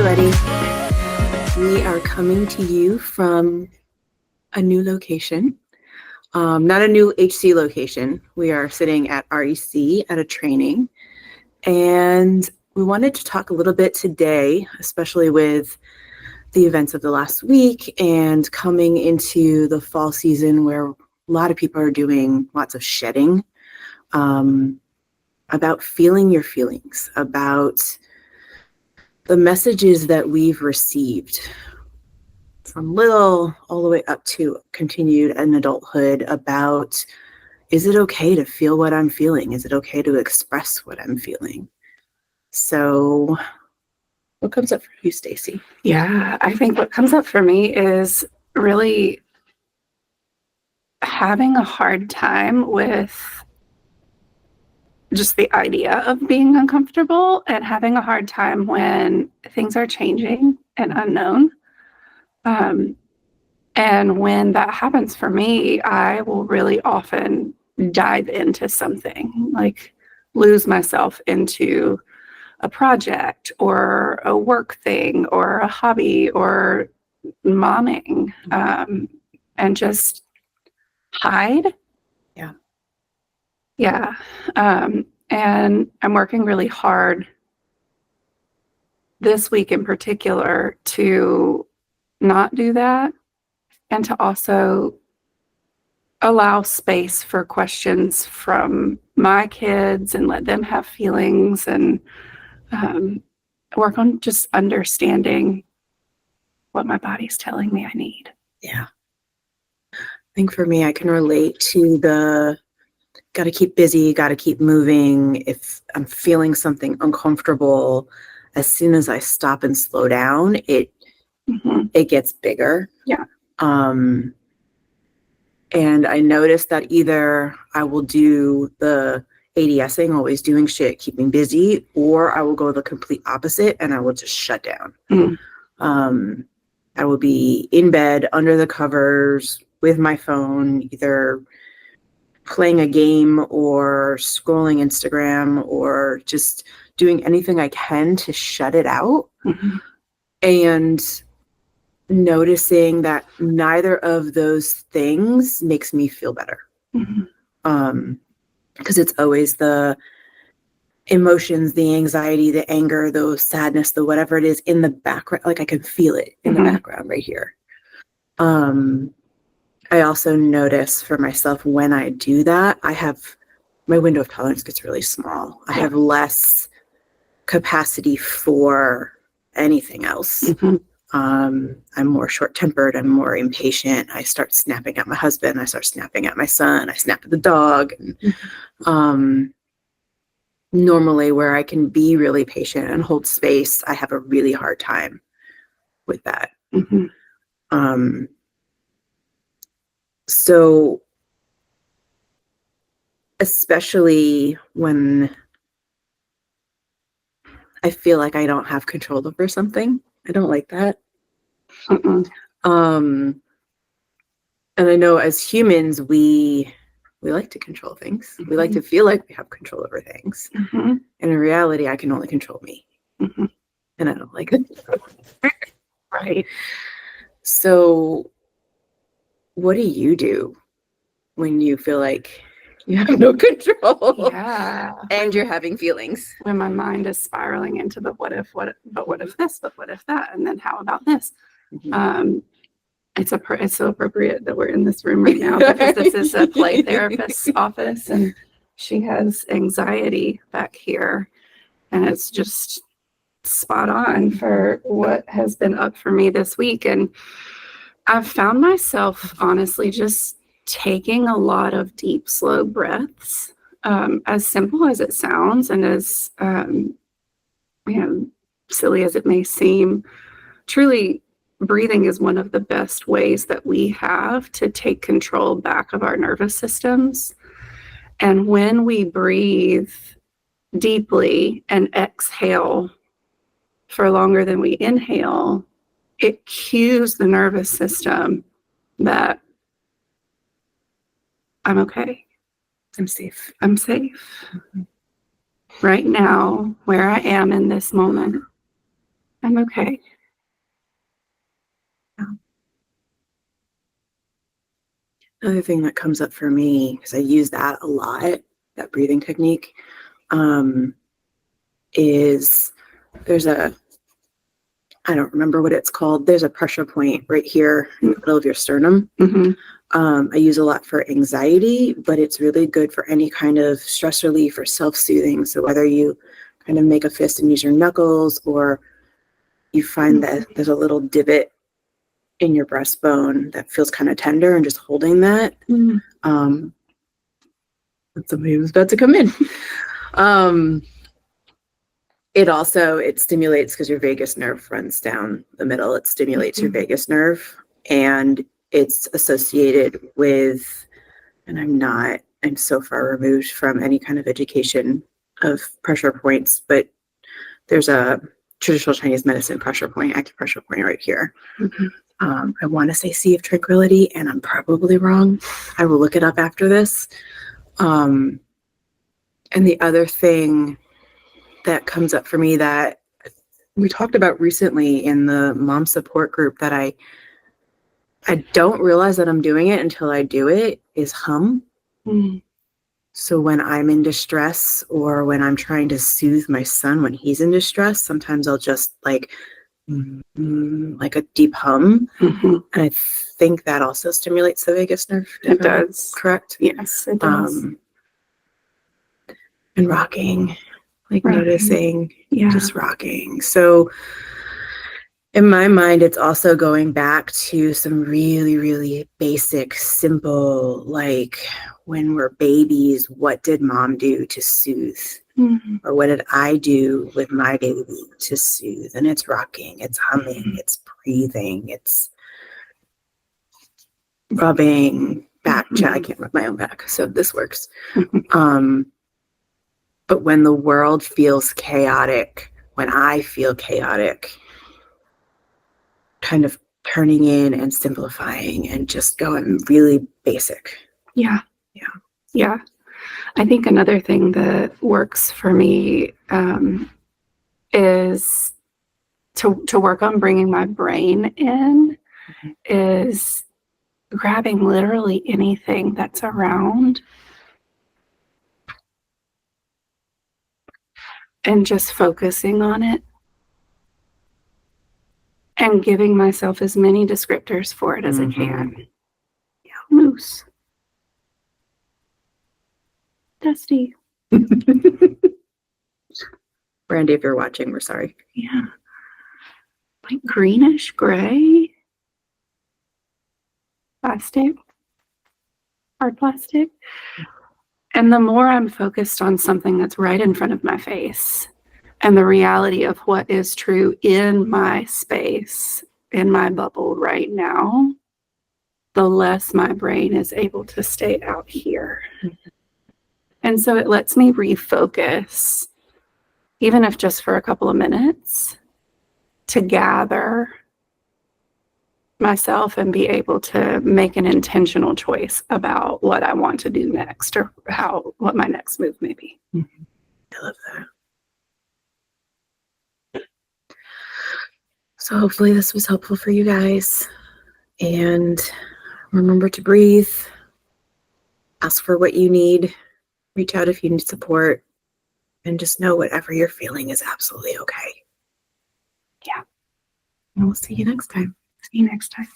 everybody. We are coming to you from a new location, not a new HC location. We are sitting at REC at a training, and we wanted to talk a little bit today, especially with the events of the last week and coming into the fall season where a lot of people are doing lots of shedding, about feeling your feelings, about the messages that we've received from little all the way up to continued in adulthood about, is it okay to feel what I'm feeling? Is it okay to express what I'm feeling? So what comes up for you, Stacey? Yeah, I think what comes up for me is really having a hard time with just the idea of being uncomfortable and having a hard time when things are changing and unknown. And when that happens for me, I will really often dive into something, like lose myself into a project or a work thing or a hobby or momming, and just hide. Yeah. And I'm working really hard this week in particular to not do that and to also allow space for questions from my kids and let them have feelings, and work on just understanding what my body's telling me I need. Yeah. I think for me, I can relate to the got to keep busy, got to keep moving. If I'm feeling something uncomfortable, as soon as I stop and slow down, it gets bigger. Yeah. And I noticed that either I will do the ADSing, always doing shit, keeping busy, or I will go the complete opposite and I will just shut down. I will be in bed under the covers with my phone, either playing a game or scrolling Instagram or just doing anything I can to shut it out. And noticing that neither of those things makes me feel better. Because it's always the emotions, the anxiety, the anger, the sadness, the whatever it is in the background. Like I can feel it in the background right here. I also notice for myself when I do that, my window of tolerance gets really small. I have less capacity for anything else. I'm more short-tempered. I'm more impatient. I start snapping at my husband. I start snapping at my son. I snap at the dog. And, normally where I can be really patient and hold space, I have a really hard time with that. So especially when I feel like I don't have control over something, I don't like that. And I know as humans, we like to control things. We like to feel like we have control over things. And in reality, I can only control me. And I don't like it. Right. So what do you do when you feel like you have no control? Yeah. And you're having feelings. When my mind is spiraling into the what if this, but what if that, and then how about this? It's so appropriate that we're in this room right now because this is a play therapist's office, and she has anxiety back here, and it's just spot on for what has been up for me this week. And I've found myself honestly just taking a lot of deep, slow breaths, as simple as it sounds, and as silly as it may seem. Truly, breathing is one of the best ways that we have to take control back of our nervous systems. And when we breathe deeply and exhale for longer than we inhale, it cues the nervous system that I'm okay. I'm safe. I'm safe. Right now, where I am in this moment, I'm okay. Another thing that comes up for me, because I use that a lot, that breathing technique, is I don't remember what it's called. There's a pressure point right here in the middle of your sternum. Mm-hmm. I use a lot for anxiety, but it's really good for any kind of stress relief or self-soothing. So whether you kind of make a fist and use your knuckles, or you find that there's a little divot in your breastbone that feels kind of tender, and just holding that. That's somebody who's about to come in. It stimulates, because your vagus nerve runs down the middle. It stimulates your vagus nerve, and it's associated with, and I'm so far removed from any kind of education of pressure points, but there's a traditional Chinese medicine pressure point, acupressure point right here. I want to say Sea of Tranquility, and I'm probably wrong. I will look it up after this. And the other thing that comes up for me that we talked about recently in the mom support group, that I don't realize that I'm doing it until I do it, is hum. So when I'm in distress, or when I'm trying to soothe my son when he's in distress, sometimes I'll just like a deep hum. And I think that also stimulates the vagus nerve. It does. Correct? Yes, it does. And rocking, noticing, just rocking. So in my mind, it's also going back to some really, really basic, simple, like when we're babies, what did mom do to soothe? Or what did I do with my baby to soothe? And it's rocking, it's humming, it's breathing, it's rubbing back. I can't rub my own back, so this works. But when the world feels chaotic, when I feel chaotic, kind of turning in and simplifying and just going really basic. Yeah. I think another thing that works for me is to work on bringing my brain in, is grabbing literally anything that's around and just focusing on it and giving myself as many descriptors for it as I can. Moose. Dusty. Brandy, if you're watching, we're sorry. Yeah. Like greenish gray. Plastic. Hard plastic. And the more I'm focused on something that's right in front of my face, and the reality of what is true in my space, in my bubble right now, the less my brain is able to stay out here. And so it lets me refocus, even if just for a couple of minutes, to gather myself and be able to make an intentional choice about what I want to do next, or what my next move may be. I love that. So hopefully this was helpful for you guys. And remember to breathe. Ask for what you need. Reach out if you need support. And just know whatever you're feeling is absolutely okay. Yeah. And we'll see you next time. See you next time.